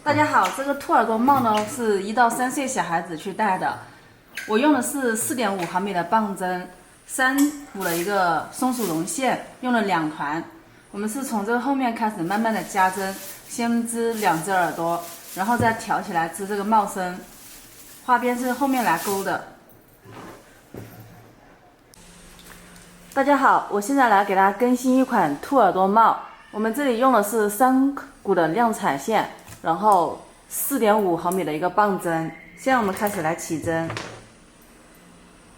大家好，这个兔耳朵帽呢是1到3岁小孩子去戴的，我用的是4.5毫米的棒针，3股的一个松鼠绒线，用了2团。我们是从这个后面开始慢慢的加针，先织2只耳朵，然后再挑起来织这个帽身，花边是后面来钩的。大家好，我现在来给大家更新一款兔耳朵帽，我们这里用的是3股的亮彩线。然后4.5毫米的一个棒针，现在我们开始来起针。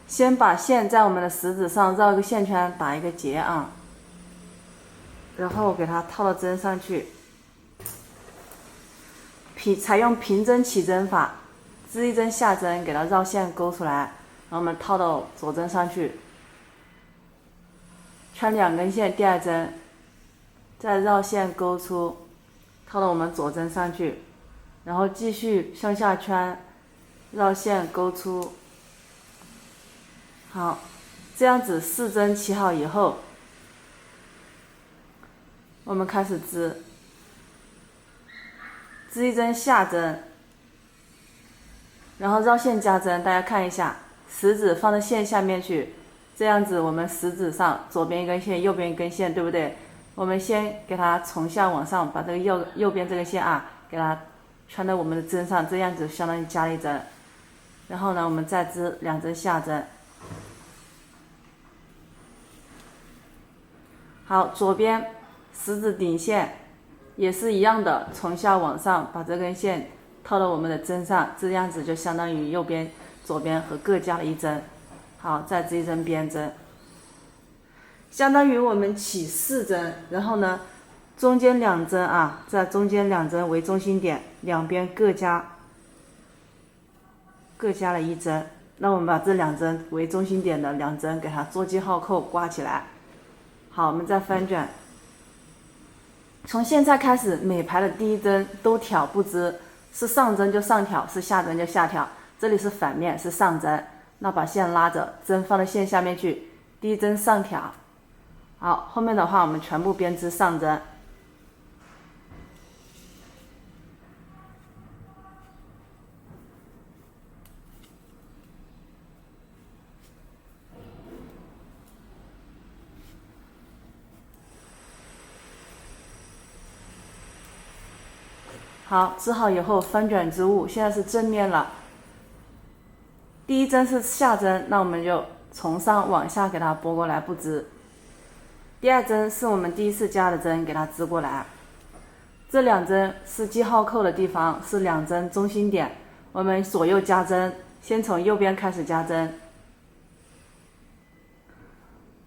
先把线在我们的食指上绕一个线圈，打一个结啊，然后给它套到针上去。采用平针起针法，织一针下针，给它绕线勾出来，然后我们套到左针上去，圈2根线，第2针，再绕线勾出。套到我们左针上去，然后继续向下圈，绕线勾出。好，这样子4针起好以后，我们开始织一针下针，然后绕线加针。大家看一下，食指放在线下面去，这样子我们食指上左边一根线，右边一根线，对不对？我们先给它从下往上，把这个右边这个线啊，给它穿到我们的针上，这样子相当于加了一针。然后呢，我们再织2针下针。好，左边食指顶线也是一样的，从下往上把这根线套到我们的针上，这样子就相当于右边、左边和各加了1针。好，再织1针边针。相当于我们起4针，然后呢，中间2针啊，在中间2针为中心点，两边各加了1针。那我们把这2针为中心点的2针给它做记号扣挂起来。好，我们再翻卷。从现在开始，每排的第1针都挑不织，是上针就上挑，是下针就下挑。这里是反面，是上针，那把线拉着，针放到线下面去，第1针上挑。好，后面的话我们全部编织上针。好，织好以后翻卷织物，现在是正面了。第1针是下针，那我们就从上往下给它拨过来不织。第2针是我们第1次加的针，给它织过来。这2针是记号扣的地方，是2针中心点。我们左右加针，先从右边开始加针。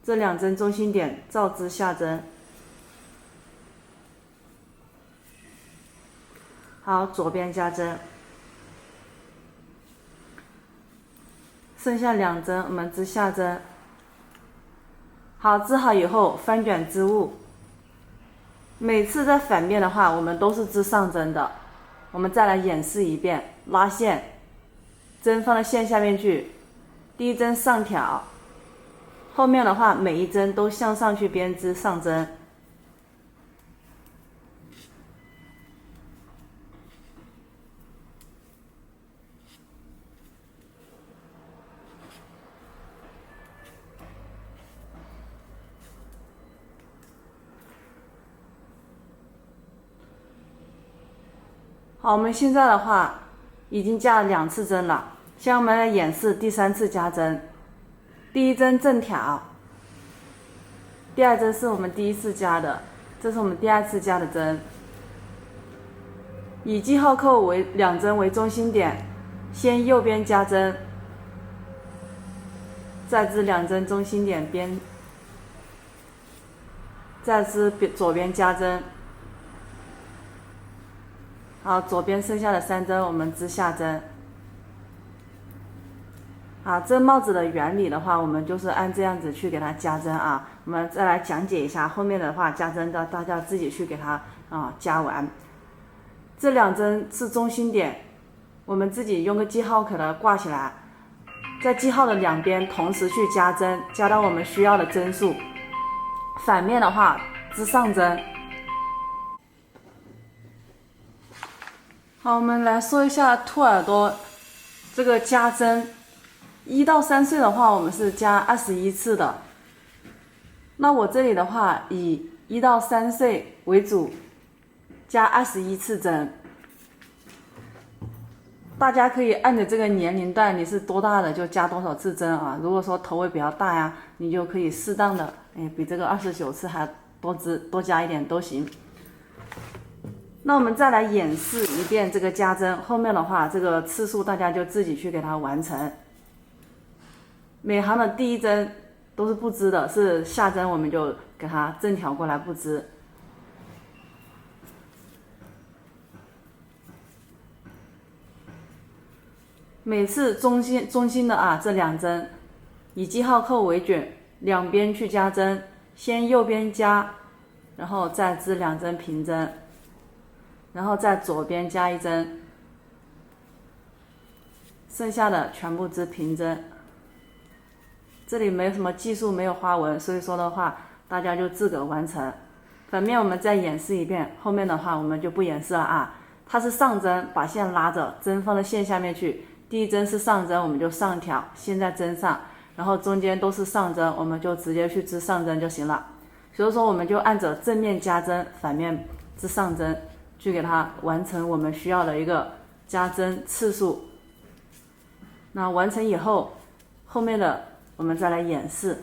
这2针中心点照织下针。好，左边加针。剩下2针我们织下针。好，织好以后翻卷织物。每次在反面的话，我们都是织上针的。我们再来演示一遍，拉线，针放到线下面去，第1针上挑，后面的话每1针都向上去编织上针。好，我们现在的话已经加了2次针了，现在我们来演示第3次加针。第1针正挑，第2针是我们第1次加的，这是我们第2次加的针。以记号扣为2针为中心点，先右边加针，再织2针中心点边，再织左边加针。好，左边剩下的3针我们织下针。好，这帽子的原理的话，我们就是按这样子去给它加针啊。我们再来讲解一下，后面的话加针大家自己去给它加完。这2针是中心点，我们自己用个记号给它挂起来，在记号的2边同时去加针，加到我们需要的针数。反面的话织上针。好，我们来说一下兔耳朵这个加针。1到3岁的话，我们是加21次的。那我这里的话，以1到3岁为主，加21次针。大家可以按着这个年龄段你是多大的就加多少次针啊。如果说头围比较大呀，你就可以适当的，比这个29次还多加一点都行。那我们再来演示一遍这个加针，后面的话这个次数大家就自己去给它完成。每行的第一针都是不织的，是下针我们就给它正挑过来不织。每次中心的啊这2针，以记号扣为准，两边去加针，先右边加，然后再织2针平针，然后在左边加1针，剩下的全部织平针。这里没有什么计数，没有花纹，所以说的话大家就自个完成。反面我们再演示一遍，后面的话我们就不演示了啊。它是上针，把线拉着，针放到线下面去。第一针是上针，我们就上挑，线在针上，然后中间都是上针，我们就直接去织上针就行了。所以说我们就按着正面加针，反面织上针，去给它完成我们需要的一个加针次数。那完成以后，后面的我们再来演示。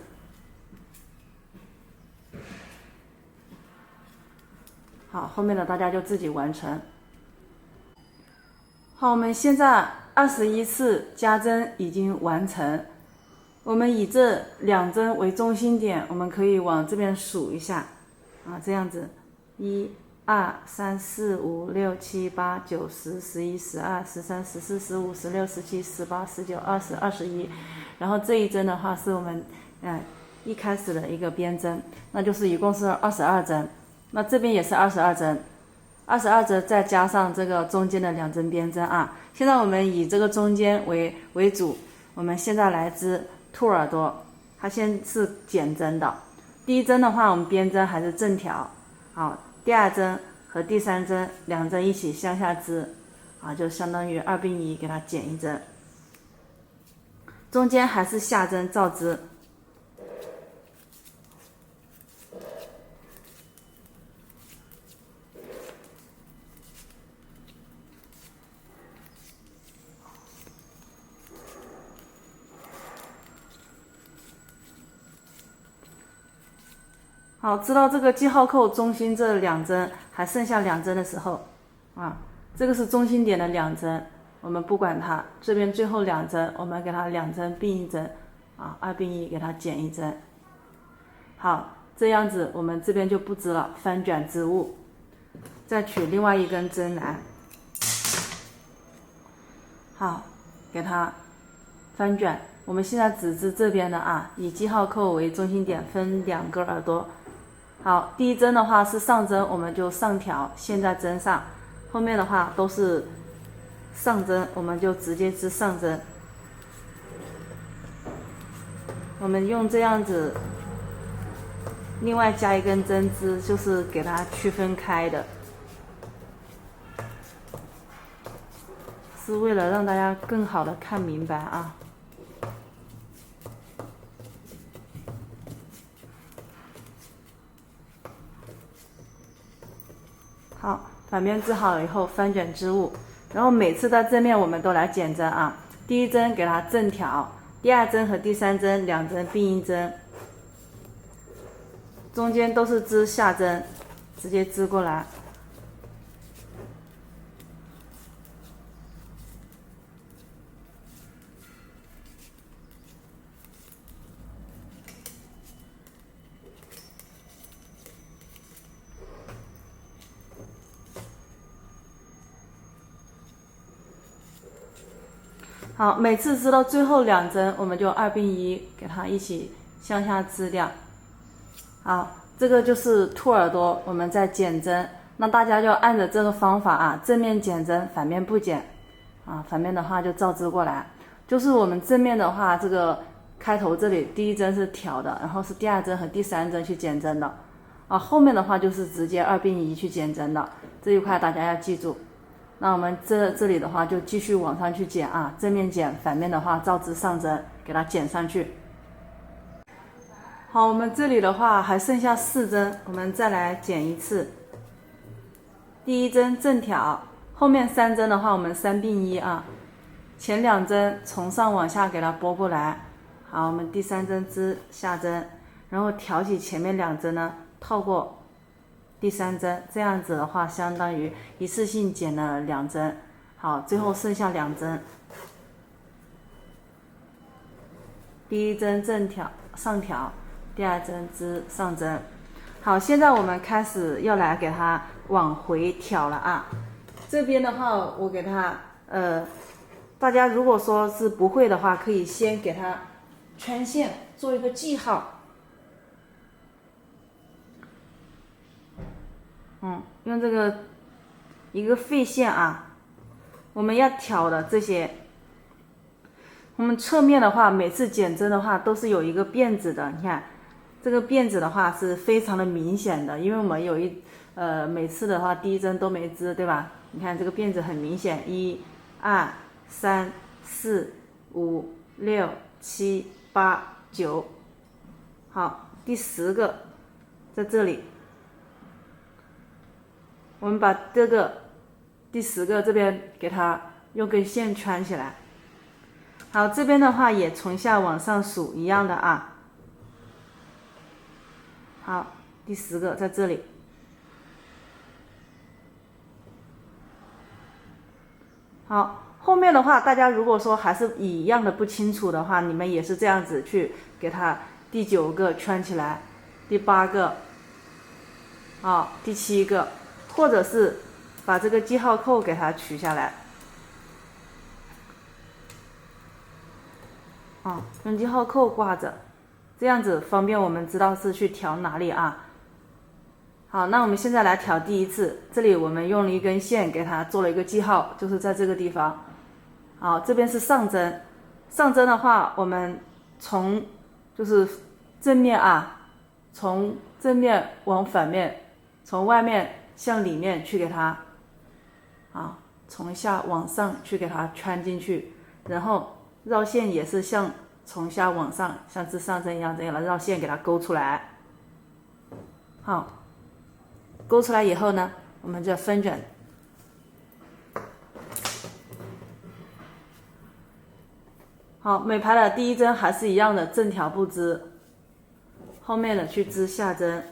好，后面的大家就自己完成。好，我们现在21次加针已经完成。我们以这2针为中心点，我们可以往这边数一下啊，这样子，1、2、3、4、5、6、7、8、9、10、11、12、13、14、15、16、17、18、19、20、21。然后这一针的话是我们一开始的一个边针，那就是一共是22针。那这边也是22针，22针再加上这个中间的2针边针啊。现在我们以这个中间为主，我们现在来织兔耳朵，它先是减针的。第一针的话，我们边针还是正挑，好，第2针和第3针2针一起向下织，啊，就相当于2并1，给它减1针。中间还是下针照织。好，织到这个记号扣中心这2针还剩下2针的时候，啊，这个是中心点的2针，我们不管它，这边最后2针，我们给它2针并1针，啊，2并1给它减1针。好，这样子我们这边就不织了，翻卷织物，再取另外一根针来，好，给它翻卷。我们现在只织这边的啊，以记号扣为中心点，分2个耳朵。好，第一针的话是上针，我们就上挑，线在针上，后面的话都是上针，我们就直接织上针。我们用这样子，另外加一根针织，就是给它区分开的，是为了让大家更好的看明白啊。好，反面织好了以后翻卷织物，然后每次在正面我们都来减针啊。第一针给它正挑，第2针和第3针2针并1针，中间都是织下针，直接织过来。好，每次织到最后2针，我们就2并1给它一起向下织掉。好，这个就是兔耳朵，我们在减针。那大家就按着这个方法啊，正面减针，反面不减啊，反面的话就照织过来。就是我们正面的话，这个开头这里第一针是挑的，然后是第2针和第3针去减针的啊，后面的话就是直接2并1去减针的，这一块大家要记住。那我们这里的话就继续往上去剪啊，正面剪，反面的话照支上针，给它剪上去。好，我们这里的话还剩下4针，我们再来剪一次。第1针正挑，后面3针的话我们3并1啊，前2针从上往下给它拨过来。好，我们第3针支下针，然后挑起前面2针呢，套过第3针，这样子的话相当于一次性剪了2针。好，最后剩下2针。第1针正挑上挑，第2针支上针。好，现在我们开始要来给它往回挑了啊。这边的话我给它大家如果说是不会的话，可以先给它圈线做一个记号。用这个一个废线啊，我们要挑的这些，我们侧面的话每次剪针的话都是有一个辫子的，你看这个辫子的话是非常的明显的，因为我们有每次的话第1针都没织，对吧？你看这个辫子很明显，1、2、3、4、5、6、7、8、9，好，第10个在这里。我们把这个第10个这边给它用根线圈起来。好，这边的话也从下往上数一样的啊。好，第10个在这里。好，后面的话大家如果说还是一样的不清楚的话，你们也是这样子去给它第9个圈起来，第8个，第7个。或者是把这个记号扣给它取下来，用记号扣挂着，这样子方便我们知道是去调哪里啊。好，那我们现在来调第1次，这里我们用了一根线给它做了一个记号，就是在这个地方。好，这边是上针，上针的话我们从就是正面啊，从正面往反面，从外面向里面去给它从下往上去给它圈进去，然后绕线也是像从下往上，像织上针一样这样的绕线给它勾出来。好，勾出来以后呢，我们就翻卷。好，每排的第1针还是一样的正挑不织，后面的去织下针。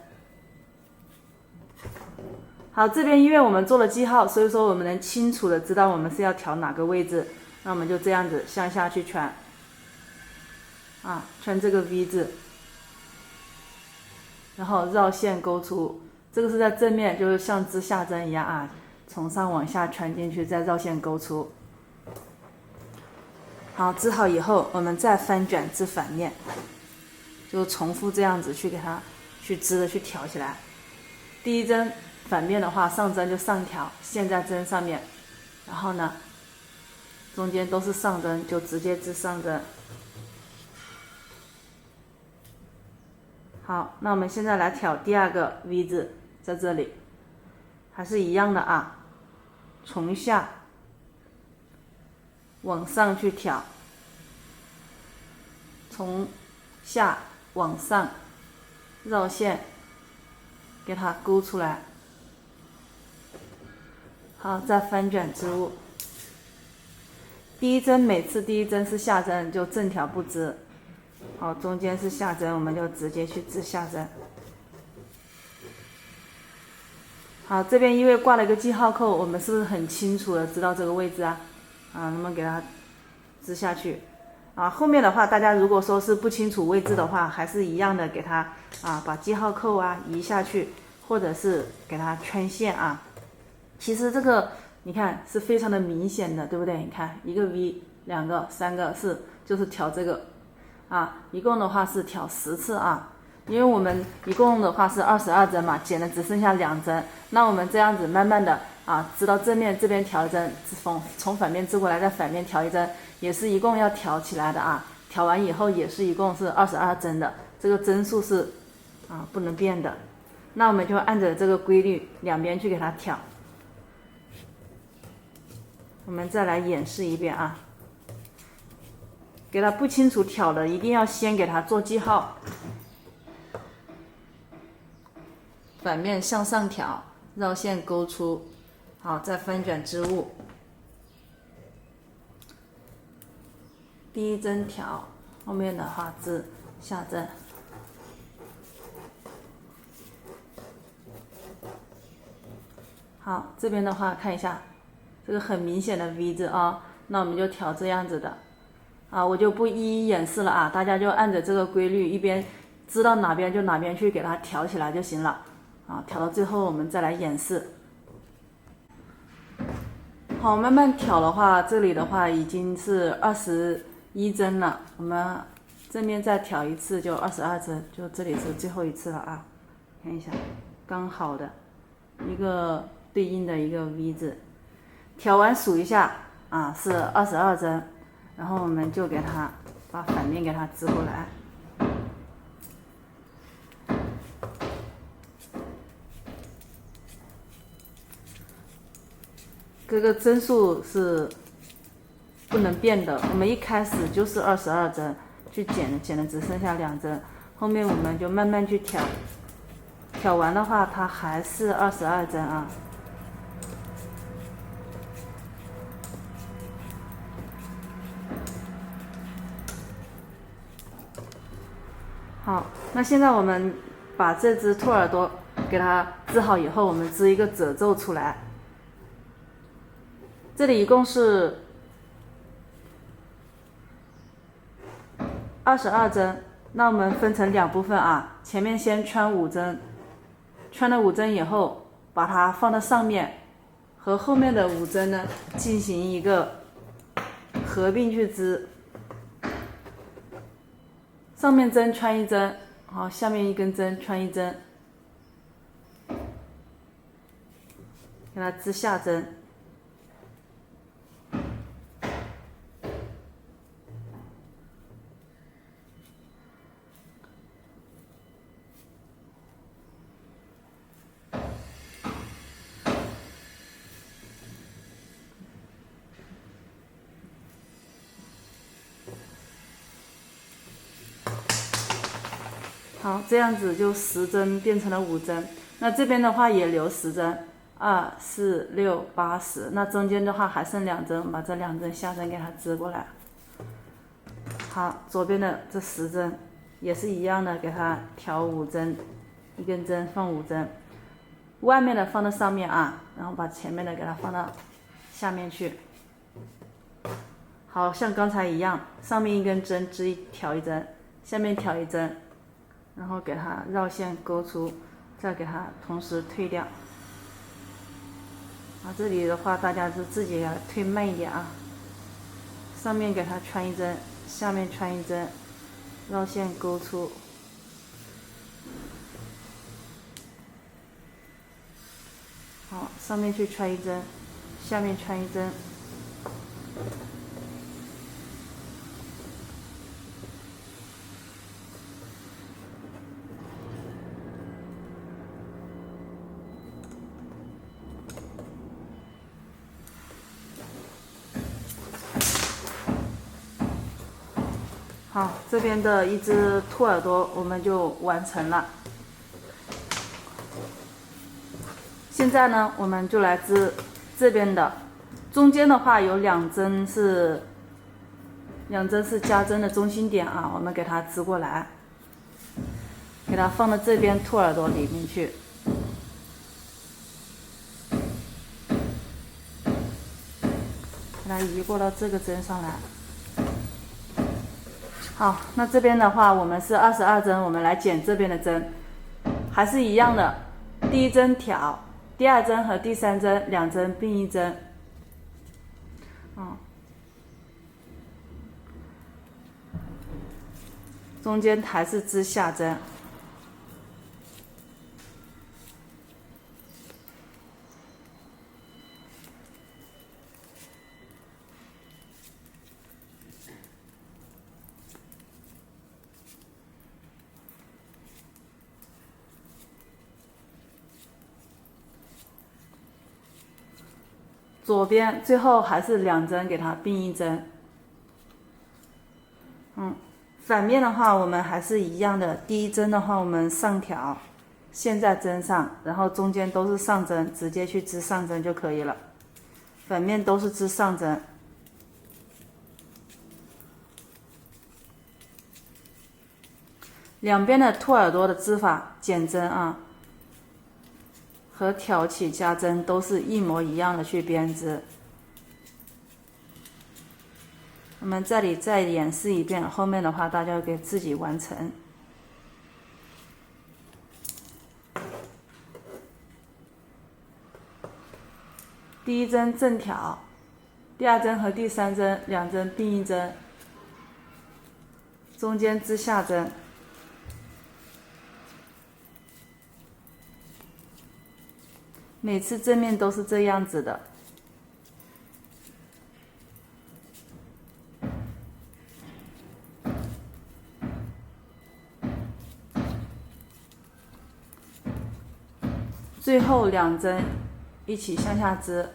好，这边因为我们做了记号，所以说我们能清楚的知道我们是要调哪个位置，那我们就这样子向下去圈，圈这个 V 字，然后绕线勾出，这个是在正面，就是像织下针一样啊，从上往下圈进去，再绕线勾出。好，织好以后，我们再翻卷织反面，就重复这样子去给它去织的去挑起来。第1针反面的话，上针就上挑，线在针上面，然后呢，中间都是上针，就直接织上针。好，那我们现在来挑第2个 V 字，在这里，还是一样的啊，从下往上去挑，从下往上绕线，给它勾出来。好，再翻卷织物。第1针每次第1针是下针，就正挑不织。好，中间是下针，我们就直接去织下针。好，这边因为挂了一个记号扣，我们是不是很清楚的知道这个位置啊？那么给它织下去。后面的话，大家如果说是不清楚位置的话，还是一样的给它把记号扣移下去，或者是给它圈线啊。其实这个你看是非常的明显的，对不对？你看一个 V， 2个、3个、4，就是挑这个一共的话是挑10次啊。因为我们一共的话是22针嘛，剪的只剩下2针，那我们这样子慢慢的织到正面这边调1针，从反面织过来，再反面调1针，也是一共要调起来的啊。调完以后也是一共是22针的，这个针数是不能变的。那我们就按照这个规律两边去给它挑。我们再来演示一遍啊。给它不清楚挑的，一定要先给它做记号。反面向上挑，绕线勾出，好，再翻卷织物。第一针挑，后面的话织下针。好，这边的话看一下，这个很明显的 V 字啊，那我们就挑这样子的。啊，我就不一一演示了啊，大家就按着这个规律，一边知道哪边就哪边去给它挑起来就行了。啊，挑到最后我们再来演示。好，慢慢挑的话，这里的话已经是21针了，我们正面再挑一次就22针，就这里是最后一次了啊。看一下，刚好的一个对应的一个 V 字，挑完数一下啊，是22针。然后我们就给它把反面给它织过来，这个针数是不能变的，我们一开始就是22针，去剪的只剩下2针，后面我们就慢慢去挑，挑完的话它还是22针啊。好，那现在我们把这只兔耳朵给它织好以后，我们织一个褶皱出来。这里一共是22针，那我们分成2部分啊。前面先穿5针，穿了5针以后，把它放到上面，和后面的5针呢进行一个合并去织。上面针穿1针，好，下面一根针穿1针，给它织下针。好，这样子就10针变成了5针。那这边的话也留10针，2、4、6、8、10。那中间的话还剩2针，把这2针下针给它织过来。好，左边的这10针也是一样的，给它挑5针，一根针放5针，外面的放到上面啊，然后把前面的给它放到下面去。好像刚才一样，上面一根针挑1针，下面挑1针。然后给它绕线勾出，再给它同时退掉。啊，这里的话大家是自己要退慢一点啊。上面给它穿1针，下面穿1针，绕线勾出。好，上面去穿1针，下面穿1针。好，这边的一只兔耳朵我们就完成了。现在呢，我们就来织这边的，中间的话有2针是加针的中心点啊，我们给它织过来，给它放到这边兔耳朵里面去。给它移过到这个针上来。好，那这边的话我们是22针，我们来剪这边的针，还是一样的，第1针挑，第2针和第3针2针并1针。中间还是织下针。左边最后还是2针给它并1针。反面的话我们还是一样的，第1针的话我们上挑，线在针上，然后中间都是上针，直接去织上针就可以了。反面都是织上针。两边的兔耳朵的织法减针啊，和挑起加针都是一模一样的去编织。我们这里再演示一遍，后面的话大家给自己完成。第1针正挑，第2针和第3针2针并1针，中间织下针。每次正面都是这样子的。最后2针一起向下织。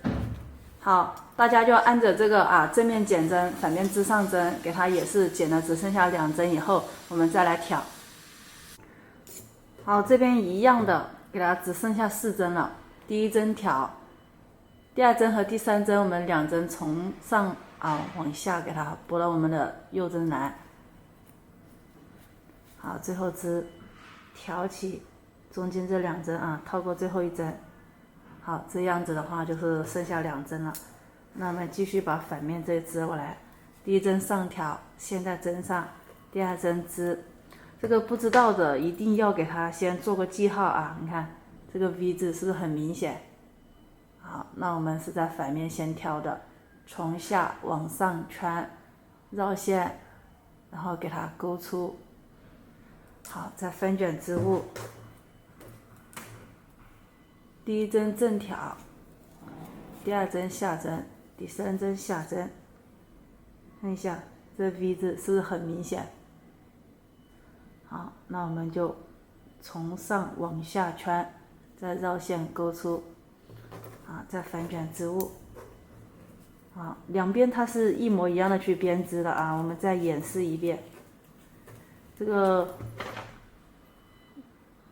好，大家就按着这个啊，正面减针，反面织上针，给它也是减的只剩下2针以后，我们再来挑。好，这边一样的，给它只剩下4针了。第1针挑，第2针和第3针我们2针从上往下给它拨到我们的右针来。好，最后织挑起中间这2针啊，套过最后1针。好，这样子的话就是剩下2针了。那么继续把反面这织过来，第1针上挑，线在针上，第2针织。这个不知道的一定要给它先做个记号啊，你看这个 V 字是不是很明显？好，那我们是在反面先挑的，从下往上圈，绕线，然后给它勾出。好，再翻卷织物。第1针正挑，第2针下针，第3针下针。看一下这 V 字是不是很明显？好，那我们就从上往下圈，再绕线勾出。再翻卷织物。两边它是一模一样的去编织的啊，我们再演示一遍。这个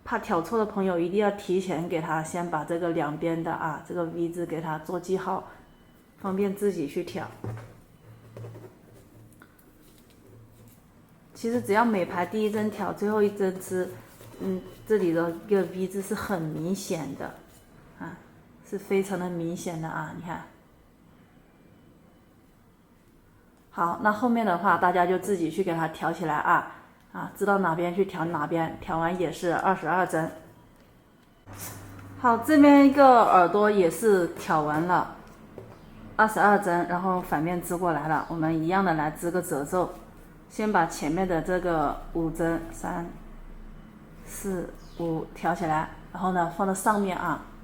怕挑错的朋友一定要提前给它先把这个两边的这个 V 字给它做记号，方便自己去挑。其实只要每排第1针挑，最后1针织，这里的一个 V 字是很明显的是非常的明显的你看。好，那后面的话大家就自己去给它挑起来知道哪边去挑哪边，挑完也是22针。好，这边一个耳朵也是挑完了22针，然后反面织过来了，我们一样的来织个褶皱。先把前面的这个5针3、4、5挑起来，然后呢放到上面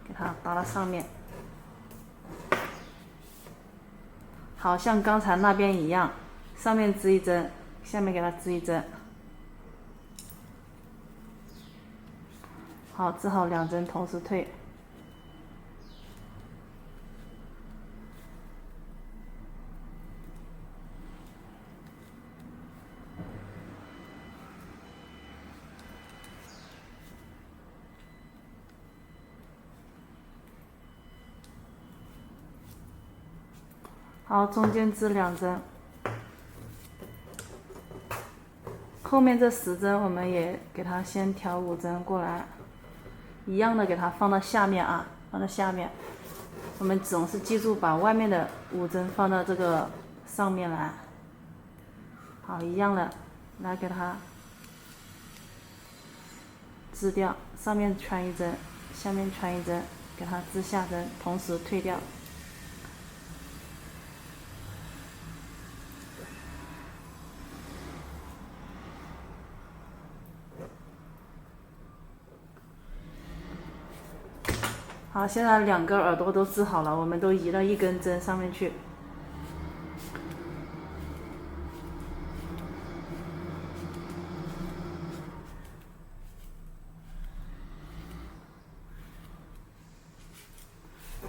给它搭到上面。好，像刚才那边一样，上面织1针，下面给它织1针。好，织好2针同时退。好，中间织2针，后面这10针我们也给它先挑5针过来，一样的给它放到下面放到下面。我们总是记住把外面的5针放到这个上面来。好，一样的来给它织掉，上面穿1针，下面穿1针，给它织下针，同时退掉。好，现在2个耳朵都织好了，我们都移到1根针上面去。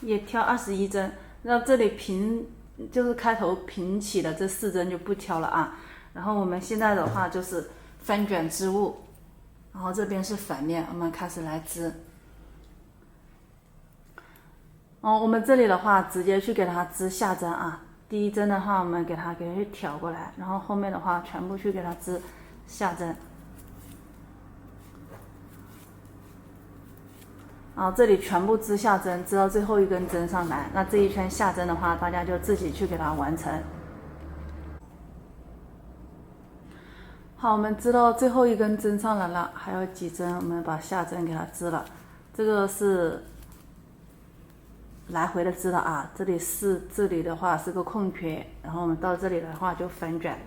也挑21针，然后这里平就是开头平起的这4针就不挑了啊。然后我们现在的话就是翻卷织物，然后这边是反面，我们开始来织。我们这里的话直接去给它织下针啊。第一针的话我们给它挑过来，然后后面的话全部去给它织下针。这里全部织下针，织到最后一根针上来。那这一圈下针的话，大家就自己去给它完成。好，我们织到最后一根针上来了，还有几针，我们把下针给它织了。这个是来回的织的啊，这里的话是个空缺，然后我们到这里的话就翻卷。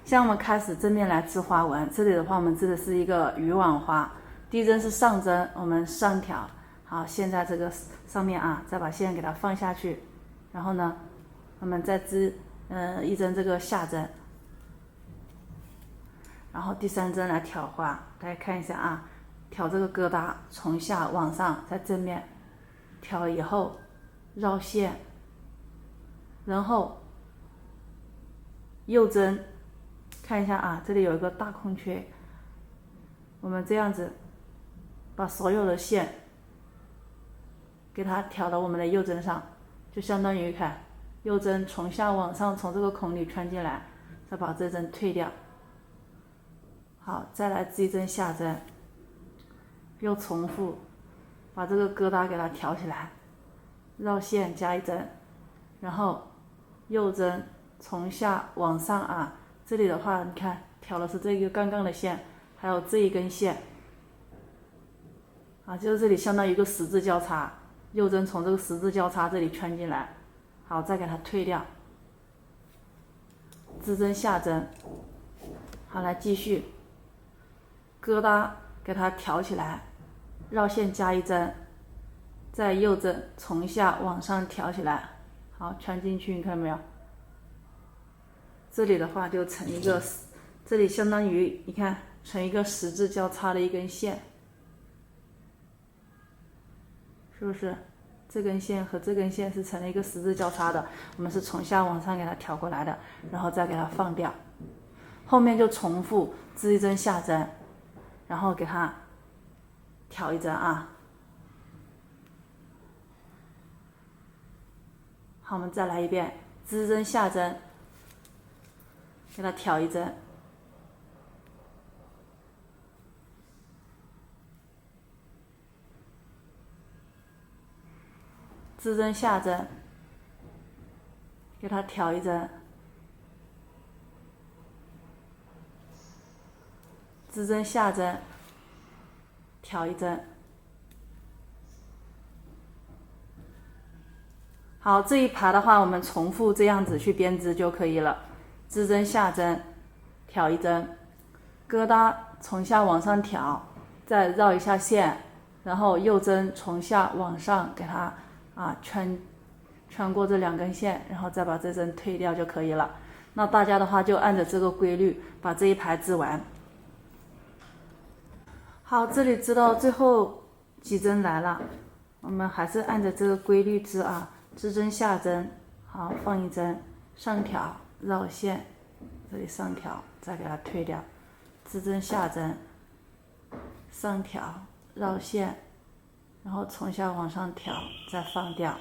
像我们开始正面来织花纹，这里的话我们织的是一个渔网花，第一针是上针，我们上挑。好，现在这个上面啊，再把线给它放下去，然后呢，我们再织一针这个下针，然后第3针来挑花，大家看一下啊，挑这个疙瘩，从下往上，在正面挑了以后绕线，然后右针，看一下啊，这里有一个大空缺，我们这样子把所有的线给它挑到我们的右针上，就相当于看右针从下往上从这个孔里穿进来，再把这针退掉。好，再来织一针下针，又重复把这个疙瘩给它挑起来，绕线加一针，然后右针从下往上啊，这里的话你看挑的是这个刚刚的线，还有这一根线啊，就是这里相当于一个十字交叉，右针从这个十字交叉这里穿进来，好，再给它退掉，织针下针。好，来继续疙瘩给它挑起来，绕线加一针，再右针从下往上挑起来，好，穿进去，你看到没有？这里的话就成一个，这里相当于你看成一个十字交叉的一根线，是不是？这根线和这根线是成了一个十字交叉的，我们是从下往上给它挑过来的，然后再给它放掉。后面就重复织一针下针，然后给它挑一针啊。好，我们再来一遍，织针下针，给它挑一针。织针下针，给它挑一针，织针下针，挑一针。好，这一排的话，我们重复这样子去编织就可以了。织针下针，挑一针，疙瘩从下往上挑，再绕一下线，然后右针从下往上给它穿过这2根线，然后再把这针退掉就可以了。那大家的话就按照这个规律把这一排织完。好，这里织到最后几针来了，我们还是按照这个规律织啊，织针下针，好，放一针，上挑绕线，这里上挑，再给它退掉，织针下针，上挑绕线，然后从下往上挑，再放掉。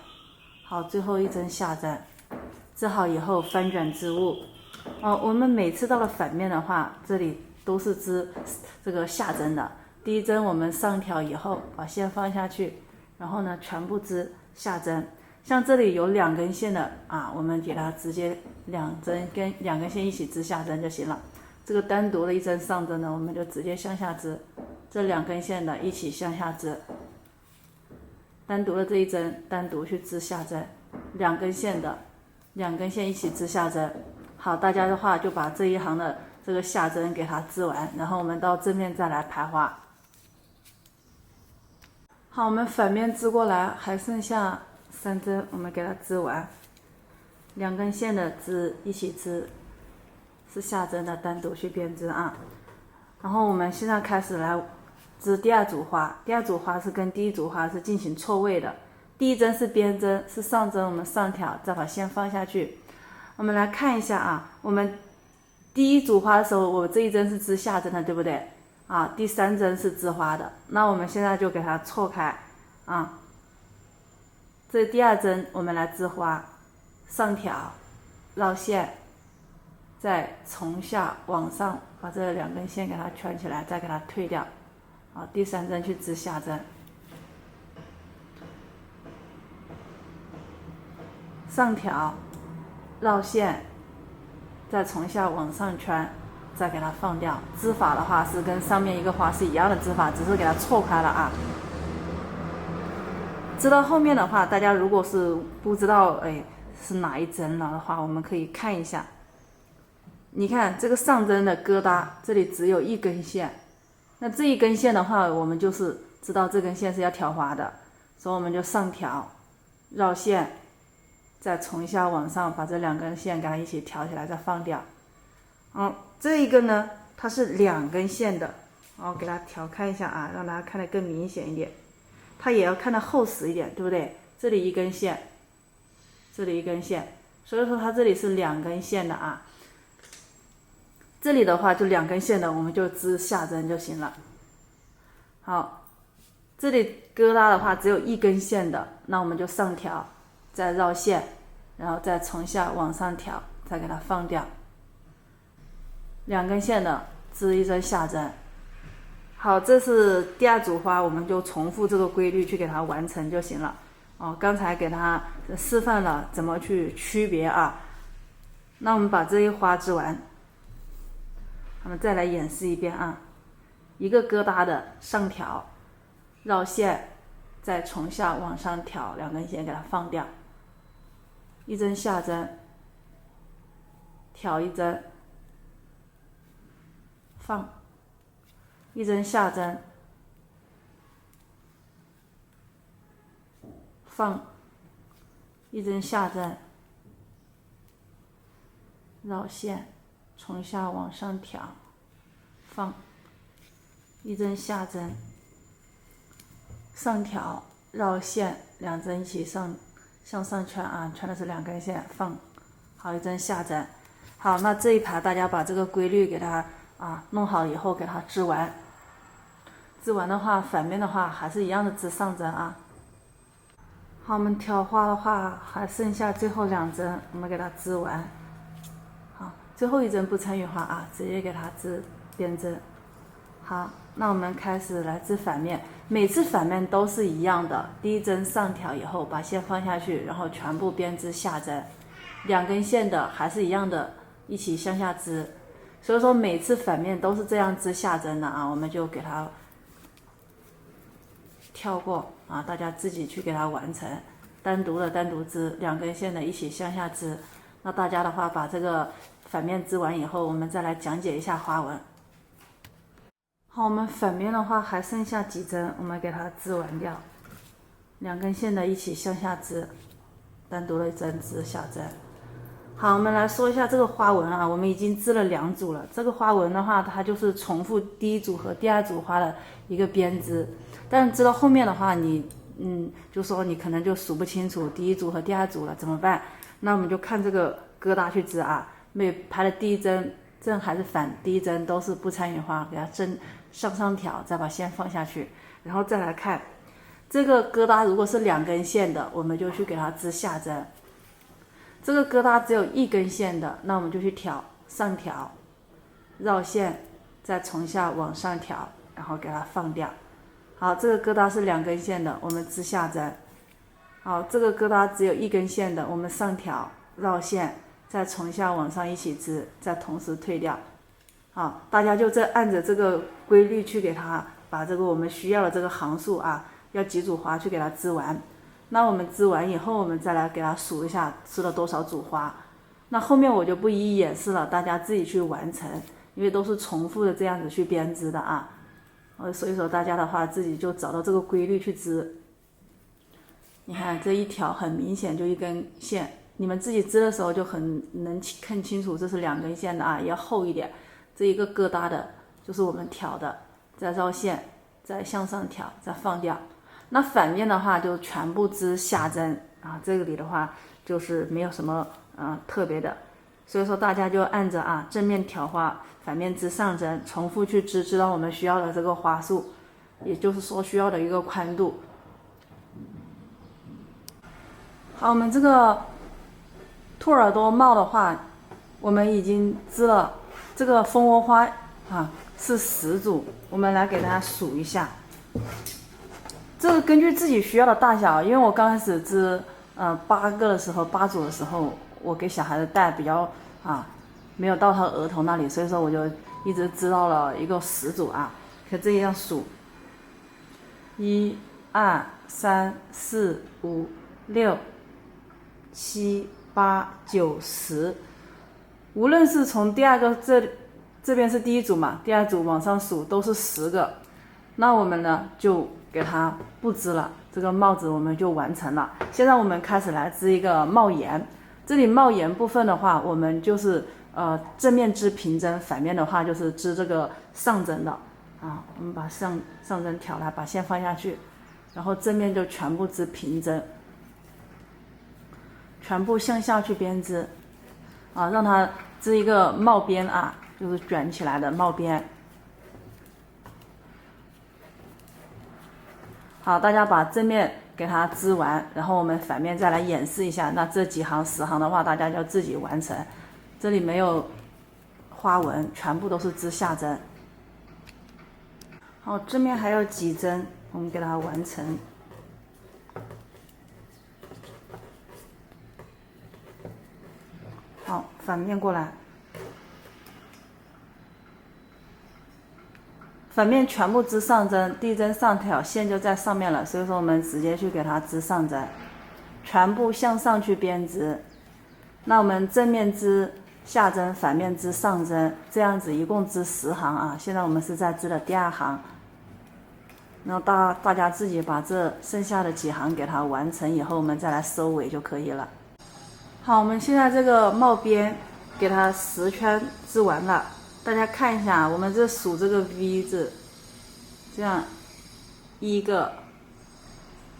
好，最后一针下针，织好以后翻卷织物。我们每次到了反面的话，这里都是织这个下针的。第一针我们上挑以后，把线放下去，然后呢全部织下针。像这里有2根线的啊，我们给它直接2根线一起织下针就行了。这个单独的一针上针呢，我们就直接向下织，这2根线的一起向下织。单独的这一针单独去织下针，2根线的2根线一起织下针。好，大家的话就把这一行的这个下针给它织完，然后我们到正面再来排花。好，我们反面织过来，还剩下3针，我们给它织完。2根线的一起织，是下针的单独去编织啊。然后我们现在开始来织第2组花，第2组花是跟第1组花是进行错位的。第一针是边针，是上针，我们上挑，再把线放下去。我们来看一下啊，我们第一组花的时候，我这一针是织下针的，对不对？啊，第3针是织花的。那我们现在就给它错开啊。这第2针我们来织花，上挑，绕线，再从下往上把这2根线给它圈起来，再给它退掉。好，第3针去织下针，上挑，绕线，再从下往上圈，再给它放掉。织法的话是跟上面一个花是一样的织法，只是给它错开了啊。织到后面的话，大家如果是不知道是哪一针了的话，我们可以看一下。你看这个上针的疙瘩，这里只有1根线，那这一根线的话，我们就是知道这根线是要挑花的，所以我们就上挑，绕线，再从下往上把这2根线给它一起挑起来，再放掉。这一个呢，它是2根线的，我给它调开一下啊，让大家看得更明显一点。它也要看得厚实一点，对不对？这里1根线，这里1根线，所以说它这里是2根线的啊。这里的话就2根线的，我们就织下针就行了。好，这里疙瘩的话只有1根线的，那我们就上挑，再绕线，然后再从下往上挑，再给它放掉。2根线的织1针下针。好，这是第2组花，我们就重复这个规律去给它完成就行了。刚才给它示范了怎么去区别啊。那我们把这一花织完，我们再来演示一遍啊。一个疙瘩的上挑，绕线，再从下往上挑2根线给它放掉。1针下针，挑1针，放。1针下针，放，1针下针，绕线，从下往上挑，放，1针下针，上挑，绕线，2针一起向上圈啊，圈的是2根线，放，好，1针下针。好，那这一排大家把这个规律给它弄好以后，给它织完。织完的话，反面的话还是一样的织上针啊。好，我们挑花的话还剩下最后2针，我们给它织完。好，最后1针不参与花啊，直接给它织边针。好，那我们开始来织反面，每次反面都是一样的。第1针上挑以后，把线放下去，然后全部编织下针。2根线的还是一样的，一起向下织。所以说每次反面都是这样织下针的啊，我们就给它跳过啊，大家自己去给它完成，单独的单独织，2根线的一起向下织。那大家的话把这个反面织完以后，我们再来讲解一下花纹。好，我们反面的话还剩下几针，我们给它织完掉，2根线的一起向下织，单独的针织小针。好，我们来说一下这个花纹啊，我们已经织了2组了。这个花纹的话，它就是重复第1组和第2组花的一个编织，但是织到后面的话，你就说你可能就数不清楚第1组和第2组了，怎么办？那我们就看这个疙瘩去织啊。每排的第1针正还是反，第1针都是不参与花，给它针向上挑，再把线放下去，然后再来看这个疙瘩，如果是2根线的，我们就去给它织下针。这个疙瘩只有1根线的，那我们就去挑，上挑，绕线，再从下往上挑，然后给它放掉。好，这个疙瘩是2根线的，我们织下针。好，这个疙瘩只有1根线的，我们上挑，绕线，再从下往上一起织，再同时退掉。好，大家就按着这个规律去给它把这个我们需要的这个行数啊，要几组花去给它织完。那我们织完以后，我们再来给它数一下织了多少组花。那后面我就不一一演示了，大家自己去完成，因为都是重复的这样子去编织的啊。所以说大家的话自己就找到这个规律去织。你看这一条很明显就1根线，你们自己织的时候就很能看清楚，这是2根线的啊，要厚一点。这一个疙瘩的就是我们挑的，再绕线，再向上挑，再放掉。那反面的话就全部织下针啊，这个里的话就是没有什么特别的，所以说大家就按着正面挑花，反面织上针，重复去织，织到我们需要的这个花束，也就是说需要的一个宽度。好，我们这个兔耳朵帽的话，我们已经织了这个蜂窝花是10组，我们来给大家数一下。这个根据自己需要的大小，因为我刚开始织8组的时候，我给小孩子戴比较没有到他额头那里，所以说我就一直织到了一个10组可以这样数，1、2、3、4、5、6、7、8、9、10。无论是从第二个这边是第一组嘛，第二组往上数都是10个，那我们呢就给它不织了，这个帽子我们就完成了。现在我们开始来织一个帽檐，这里帽檐部分的话，我们就是正面织平针，反面的话就是织这个上针的我们把上针挑来，把线放下去，然后正面就全部织平针，全部向下去编织让它织一个帽边就是卷起来的帽边。好，大家把正面给它织完，然后我们反面再来演示一下。那这几行10行的话，大家就自己完成。这里没有花纹，全部都是织下针。好，正面还有几针，我们给它完成。好，反面过来。反面全部织上针，第一针上挑，线就在上面了，所以说我们直接去给它织上针，全部向上去编织。那我们正面织下针，反面织上针，这样子一共织10行现在我们是在织的第2行，然后大家自己把这剩下的几行给它完成以后，我们再来收尾就可以了。好，我们现在这个帽边给它10圈织完了。大家看一下，我们这数这个 V 字，这样1个、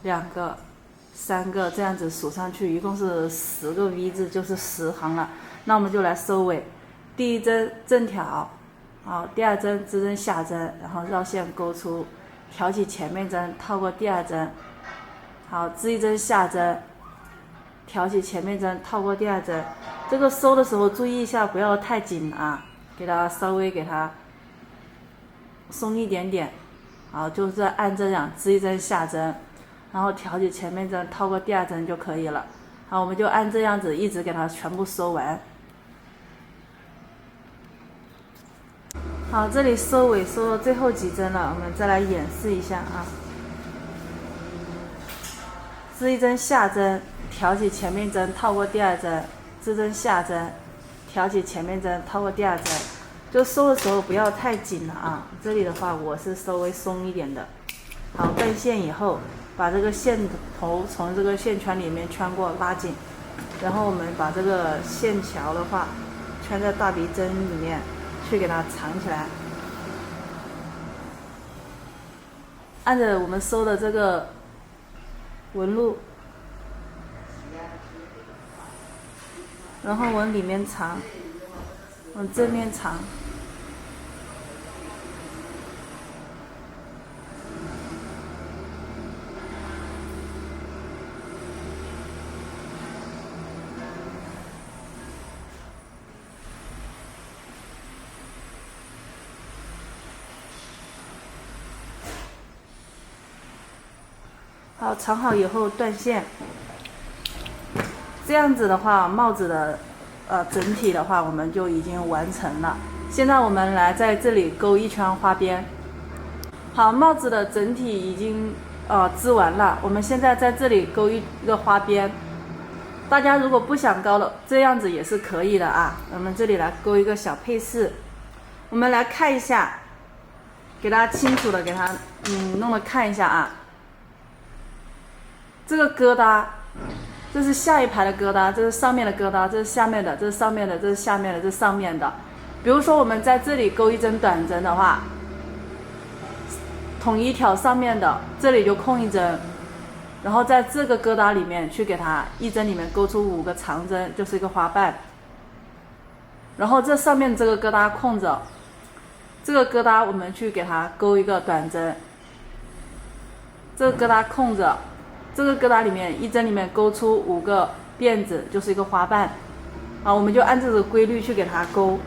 2个、3个，这样子数上去，一共是10个 V 字，就是10行了。那我们就来收尾，第一针正挑，好，第二针织针下针，然后绕线勾出，挑起前面针，套过第二针，好，织一针下针，挑起前面针，套过第二针。这个收的时候注意一下，不要太紧给它稍微给它松一点点，好，就是按这样织一针下针，然后挑起前面针，套过第二针就可以了。好，我们就按这样子一直给它全部收完。好，这里收尾收到最后几针了，我们再来演示一下织一针下针，挑起前面针，套过第二针，织针下针，挑起前面针，套过第二针。就收的时候不要太紧了这里的话我是稍微松一点的。好，断线以后，把这个线头从这个线圈里面圈过拉紧，然后我们把这个线条的话圈在大鼻针里面去给它藏起来，按着我们收的这个纹路，然后往里面藏，往正面藏。好，藏好以后断线，这样子的话，帽子的整体的话我们就已经完成了。现在我们来在这里勾一圈花边。好，帽子的整体已经织完了，我们现在在这里勾一个花边。大家如果不想勾了，这样子也是可以的我们这里来勾一个小配饰。我们来看一下，给大家清楚的给它弄的看一下这个疙瘩，这是下一排的疙瘩，这是上面的疙瘩，这是下面的，这是上面的，这是下面的，这是上面的。比如说我们在这里勾一针短针的话，统一挑上面的，这里就空一针，然后在这个疙瘩里面去给它一针里面勾出5个长针，就是一个花瓣。然后这上面这个疙瘩空着，这个疙瘩我们去给它勾一个短针，这个疙瘩空着，这个疙瘩里面一针里面勾出5个辫子，就是一个花瓣。好，我们就按这个规律去给它勾。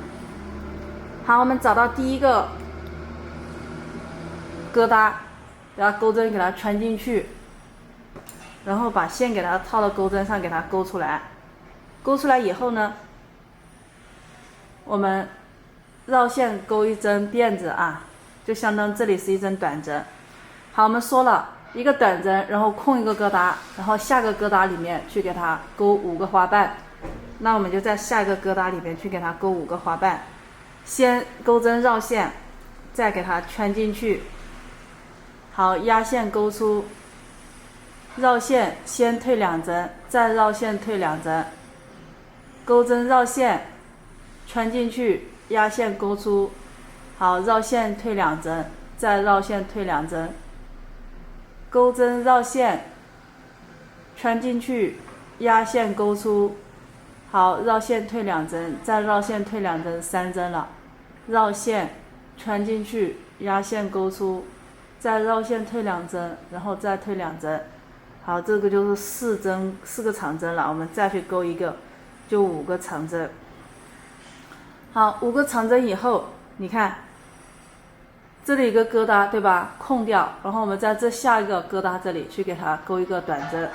好，我们找到第一个疙瘩，给它钩针给它穿进去，然后把线给它套到钩针上，给它勾出来。勾出来以后呢，我们绕线勾一针辫子啊，就相当这里是一针短针。好，我们说了一个短针，然后空一个疙瘩，然后下个疙瘩里面去给它勾5个花瓣。那我们就在下一个疙瘩里面去给它勾5个花瓣，先钩针绕线，再给它穿进去。好，压线勾出，绕线先退2针，再绕线退2针，钩针绕线穿进去，压线勾出。好，绕线退2针，再绕线退2针，钩针绕线穿进去，压线勾出。好，绕线退2针，再绕线退2针，3针了。绕线穿进去，压线勾出，再绕线退2针，然后再退2针。好，这个就是4个长针了，我们再去勾一个，就5个长针。好，5个长针以后，你看这里一个疙瘩对吧，空掉，然后我们在这下一个疙瘩这里去给它勾一个短针。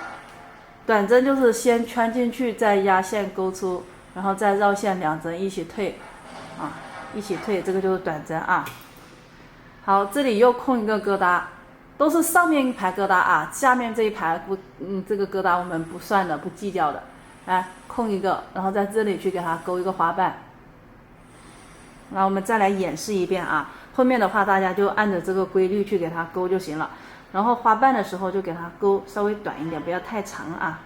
短针就是先穿进去，再压线勾出，然后再绕线2针一起退啊，一起退，这个就是短针啊。好，这里又空一个疙瘩，都是上面一排疙瘩啊，下面这一排这个疙瘩我们不算的，不计较的。来，空一个，然后在这里去给它勾一个花瓣。然后我们再来演示一遍啊，后面的话大家就按着这个规律去给它勾就行了。然后花瓣的时候就给它勾稍微短一点，不要太长啊。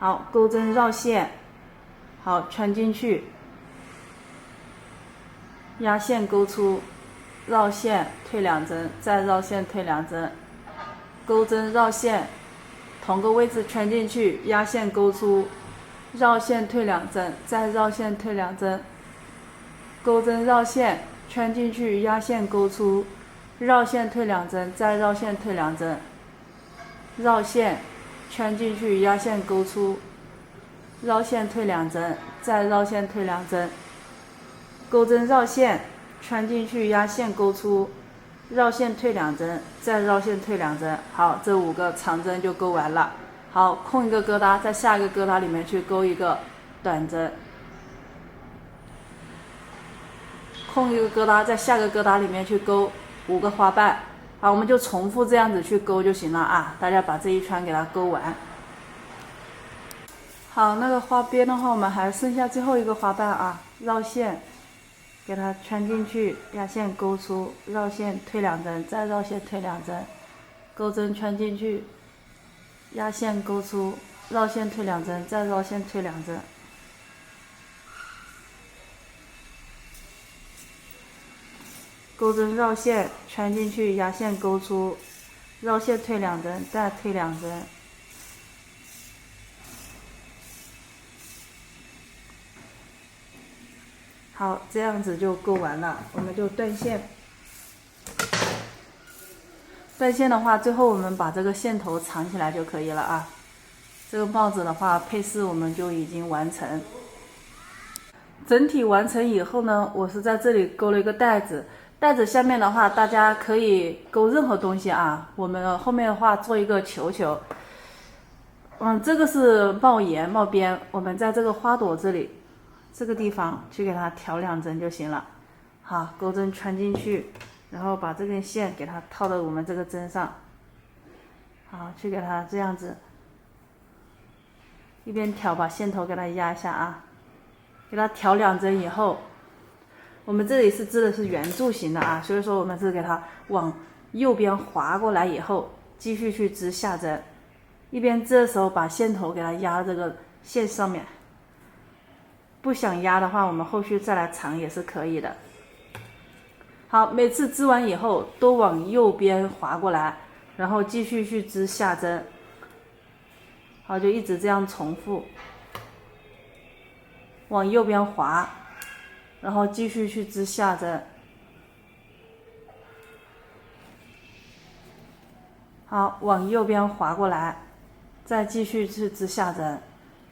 好，钩针绕线，好，穿进去，压线勾出，绕线退2针，再绕线退2针，钩针绕线，同个位置穿进去，压线勾出，绕线退2针，再绕线退2针，钩针绕线穿进去，压线勾出，绕线退2针，再绕线退2针，绕线穿进去，压线勾出，绕线退2针，再绕线退2针，钩针绕线穿进去，压线勾出，绕线退2针，再绕线退2针。好，这5个长针就勾完了。好，空一个疙瘩，在下一个疙瘩里面去勾一个短针，空一个疙瘩，在下个疙瘩里面去勾5个花瓣。好，我们就重复这样子去勾就行了啊，大家把这一圈给它勾完。好，那个花边的话我们还剩下最后一个花瓣啊，绕线给它穿进去，压线勾出，绕线退2针，再绕线退2针，钩针穿进去，压线勾出，绕线退2针，再绕线退2针，钩针绕线穿进去，压线勾出，绕线退2针，再退2针。好，这样子就勾完了，我们就断线。断线的话，最后我们把这个线头藏起来就可以了啊。这个帽子的话，配饰我们就已经完成。整体完成以后呢，我是在这里勾了一个带子，带子下面的话，大家可以勾任何东西啊。我们后面的话做一个球球。这个是帽檐帽边，我们在这个花朵这里。这个地方去给它调2针就行了。好，钩针穿进去，然后把这根线给它套到我们这个针上。好，去给它这样子，一边调把线头给它压一下啊，给它调2针以后，我们这里是织的是圆柱形的啊，所以说我们是给它往右边滑过来以后，继续去织下针，一边织的时候把线头给它压到这个线上面。不想压的话，我们后续再来藏也是可以的。好，每次织完以后都往右边划过来，然后继续去织下针。好，就一直这样重复，往右边划，然后继续去织下针。好，往右边划过来，再继续去织下针。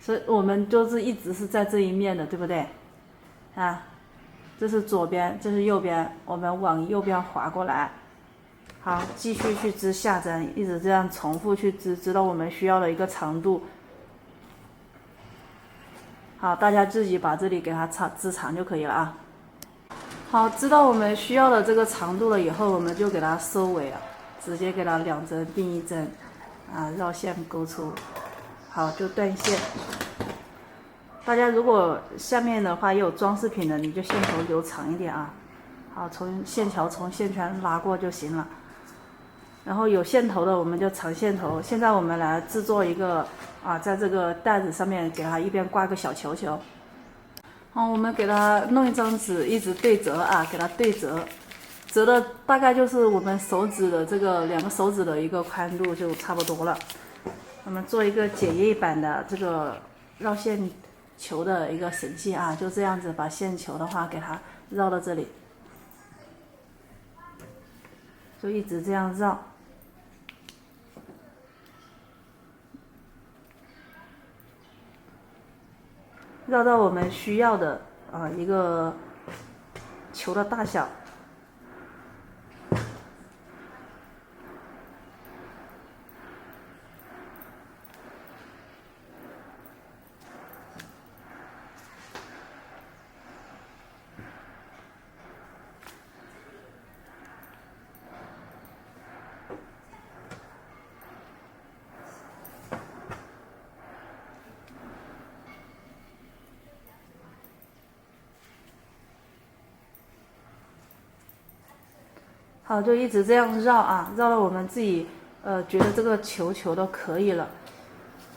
所以我们就是一直是在这一面的，对不对？啊，这是左边，这是右边，我们往右边划过来。好，继续去织下针，一直这样重复去织，直到我们需要的一个长度。好，大家自己把这里给它织长就可以了啊。好，织到我们需要的这个长度了以后，我们就给它收尾了，直接给它2针并1针，啊，绕线勾出，好，就断线。大家如果下面的话也有装饰品的，你就线头留长一点啊。好，从线条从线圈拉过就行了。然后有线头的我们就长线头。现在我们来制作一个啊，在这个袋子上面给它一边挂个小球球。好，我们给它弄一张纸，一直对折啊，给它对折，折的大概就是我们手指的这个2个手指的一个宽度就差不多了。我们做一个简易版的这个绕线球的一个神器啊，就这样子把线球的话给它绕到这里，就一直这样绕。绕到我们需要的一个球的大小。好，就一直这样绕啊，绕到我们自己觉得这个球球都可以了，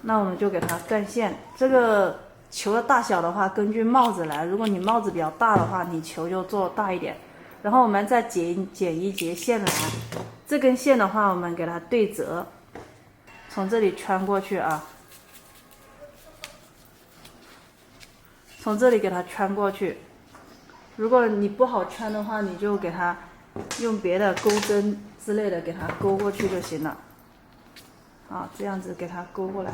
那我们就给它断线。这个球的大小的话，根据帽子来，如果你帽子比较大的话，你球就做大一点。然后我们再剪一节线来，这根线的话，我们给它对折，从这里穿过去啊，从这里给它穿过去。如果你不好穿的话，你就给它用别的钩针之类的给它勾过去就行了。好，这样子给它勾过来。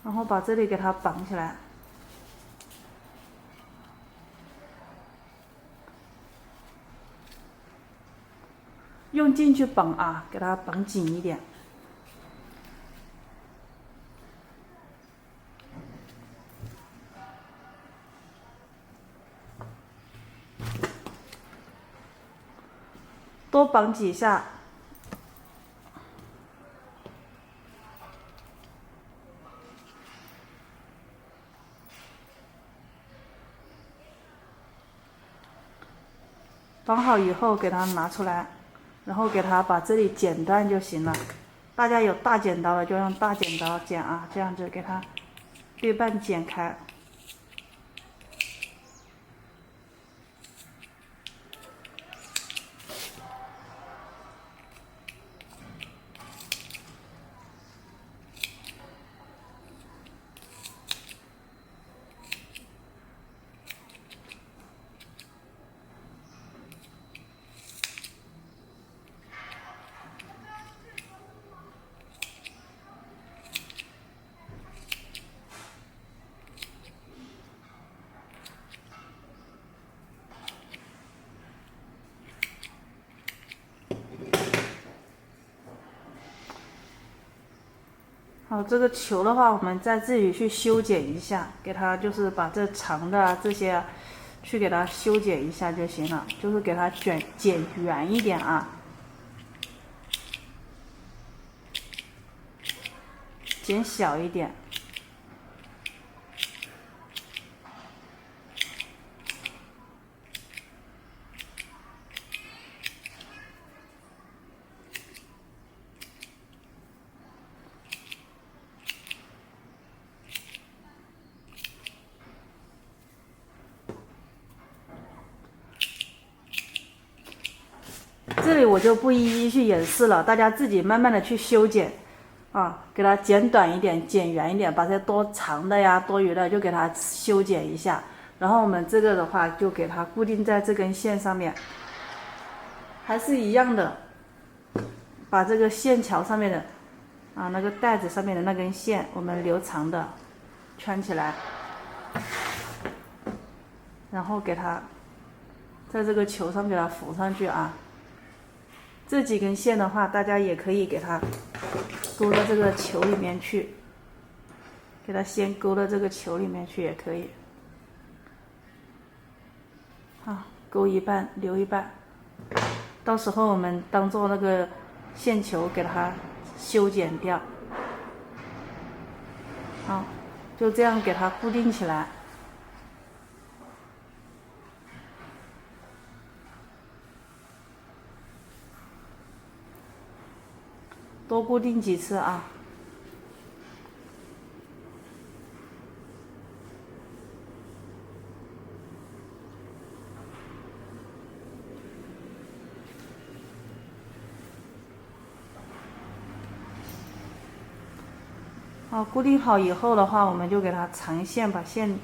然后把这里给它绑起来。用劲去绑啊，给它绑紧一点。多绑几下。绑好以后给它拿出来，然后给它把这里剪断就行了。大家有大剪刀的就用大剪刀剪啊，这样子给它对半剪开。好，这个球的话，我们再自己去修剪一下，给它就是把这长的这些去给它修剪一下就行了，就是给它剪圆一点啊，剪小一点。我就不一一去演示了，大家自己慢慢的去修剪啊，给它剪短一点，剪圆一点，把这些多长的呀、多余的就给它修剪一下。然后我们这个的话就给它固定在这根线上面，还是一样的，把这个线桥上面的那个带子上面的那根线，我们留长的圈起来，然后给它在这个球上给它浮上去啊。这几根线的话，大家也可以给它勾到这个球里面去，给它先勾到这个球里面去也可以。勾一半留一半，到时候我们当做那个线球给它修剪掉。好，就这样给它固定起来。多固定几次啊。固定好以后的话，我们就给它藏线，把线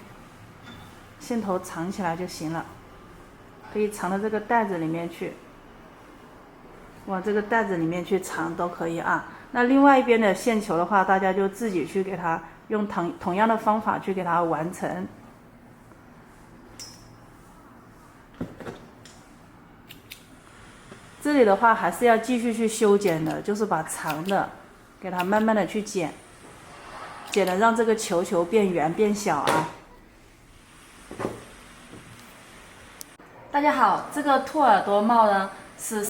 头藏起来就行了，可以藏到这个袋子里面去，往这个袋子里面去藏都可以啊。那另外一边的线球的话，大家就自己去给它用同样的方法去给它完成。这里的话还是要继续去修剪的，就是把长的给它慢慢的去剪。剪的让这个球变圆变小啊！大家好，这个兔耳朵帽呢是